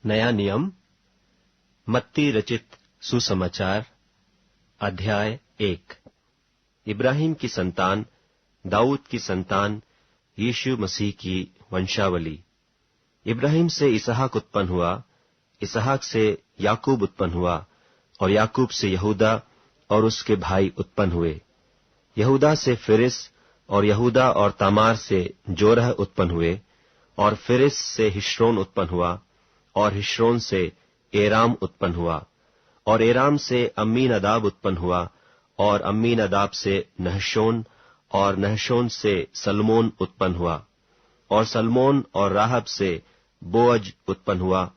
नया नियम, मत्ती रचित सुसमाचार, अध्याय 1। इब्राहिम की संतान, दाऊद की संतान, यीशु मसीह की वंशावली। इब्राहिम से इसहाक उत्पन्न हुआ, इसहाक से याकूब उत्पन्न हुआ, और याकूब से यहूदा और उसके भाई उत्पन्न हुए। यहूदा से फिरिस, और यहूदा और तामार से जोरह उत्पन्न हुए, और फिरिस से हिश्रोन उत्पन्न हुआ, और हिश्रोन से एराम उत्पन्न हुआ, और एराम से अम्मीनदाब उत्पन्न हुआ, और अम्मीनदाब से नहशोन, और नहशोन से सलमोन उत्पन्न हुआ, और सलमोन और राहब से बोअज उत्पन्न हुआ,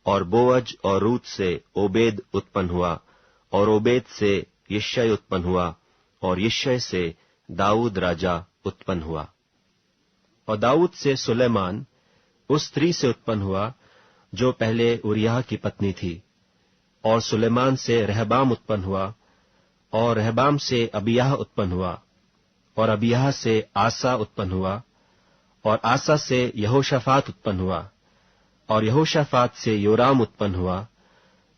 और बोअज और रूत से ओबेद उत्पन्न हुआ, और ओबेद से यिशै उत्पन्न हुआ, और यिशै से दाऊद राजा उत्पन्न हुआ। और दाऊद से सुलेमान उस स्त्री से उत्पन्न हुआ जो पहले उरिय्याह की पत्नी थी, और सुलेमान से रहबाम उत्पन्न हुआ, और रहबाम से अबिय्याह उत्पन्न हुआ, और अबिय्याह से आसा उत्पन्न हुआ, और आसा से यहोशाफात उत्पन्न हुआ, और यहोशाफात से योराम उत्पन्न हुआ,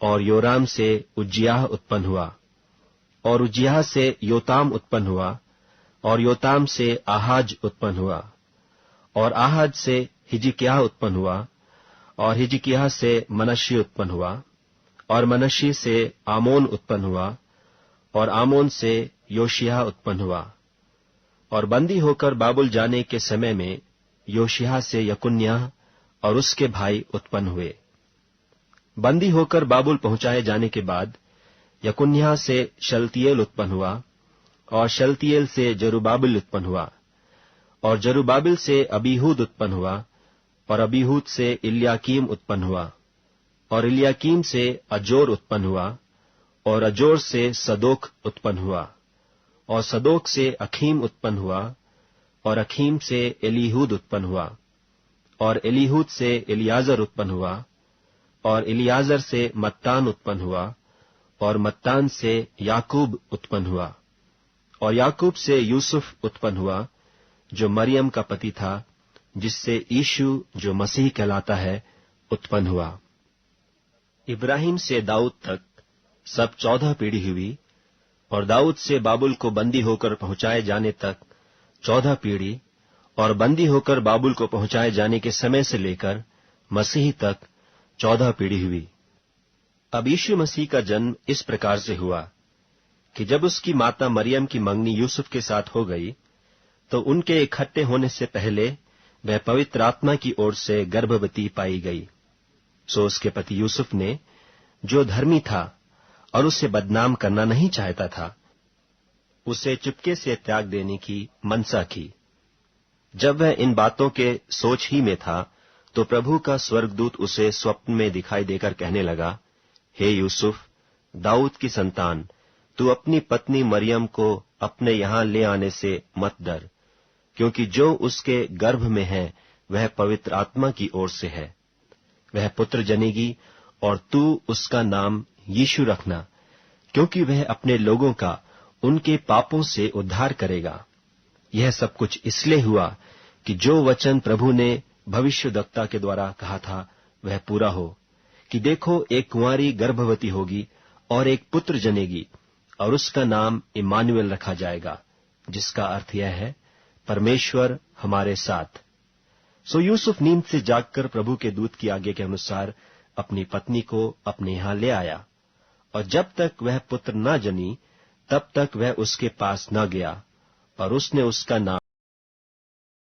और योराम से उज्जियाह उत्पन्न हुआ, और उज्जियाह से योताम उत्पन्न हुआ, और योताम से आहाज उत्पन्न हुआ, और आहाज से हिजकिय्याह उत्पन्न हुआ, और हिजकिय्याह से मनश्शी उत्पन्न हुआ, और मनश्शी से आमोन उत्पन्न हुआ, और आमोन से योशिय्याह उत्पन्न हुआ। और बंदी होकर बाबुल जाने के समय में योशिय्याह से यकुन्याह और उसके भाई उत्पन्न हुए। बंदी होकर बाबुल पहुंचाए जाने के बाद यकुन्याह से शलतियेल उत्पन्न हुआ, और शलतियेल से जरुब्बाबिल उत्पन्न हुआ, और जरुब्बाबिल से अबीहूद उत्पन्न हुआ, और अबीहूद से इल्याकीम उत्पन्न हुआ, और इल्याकीम से अजोर उत्पन्न हुआ, और अजोर से सदोक उत्पन्न हुआ, और सदोक से अखीम उत्पन्न हुआ, और अखीम से एलीहूद उत्पन्न हुआ, और एलीहूद से एलियाजर उत्पन्न हुआ, और एलियाजर से मत्तान उत्पन्न हुआ, और मत्तान से याकूब उत्पन्न हुआ, और याकूब से यूसुफ उत्पन्न हुआ जो मरियम का पति था, जिससे यीशु जो मसीह कहलाता है उत्पन्न हुआ। इब्राहिम से दाऊद तक सब 14 पीढ़ी हुई, और दाऊद से बाबुल को बंदी होकर पहुंचाए जाने तक 14 पीढ़ी, और बंदी होकर बाबुल को पहुंचाए जाने के समय से लेकर मसीह तक 14 पीढ़ी हुई। अब यीशु मसीह का जन्म इस प्रकार से हुआ कि जब उसकी माता मरियम की मंगनी यूसुफ के साथ हो गई, तो उनके इकट्ठे होने से पहले वह पवित्र आत्मा की ओर से गर्भवती पाई गई। सो उसके पति यूसुफ ने, जो धर्मी था और उसे बदनाम करना नहीं चाहता था, उसे चुपके से त्याग देने की मनसा की। जब वह इन बातों के सोच ही में था, तो प्रभु का स्वर्गदूत उसे स्वप्न में दिखाई देकर कहने लगा, हे यूसुफ, दाऊद की संतान, तू अपनी पत्नी मरियम को अपने यहां ले आने से मत डर, क्योंकि जो उसके गर्भ में है वह पवित्र आत्मा की ओर से है। वह पुत्र जनेगी, और तू उसका नाम यीशु रखना, क्योंकि वह अपने लोगों का उनके पापों से उद्धार करेगा। यह सब कुछ इसलिए हुआ कि जो वचन प्रभु ने भविष्यद्वक्ता के द्वारा कहा था वह पूरा हो, कि देखो, एक कुंवारी गर्भवती होगी और एक पुत्र जनेगी, और उसका नाम इम्मानुएल रखा जाएगा, जिसका अर्थ यह है, परमेश्वर हमारे साथ। सो यूसुफ नींद से जागकर प्रभु के दूत की आज्ञा के अनुसार अपनी पत्नी को अपने यहां ले आया, और जब तक वह पुत्र न जनी तब तक वह उसके पास न गया, और उसने उसका नाम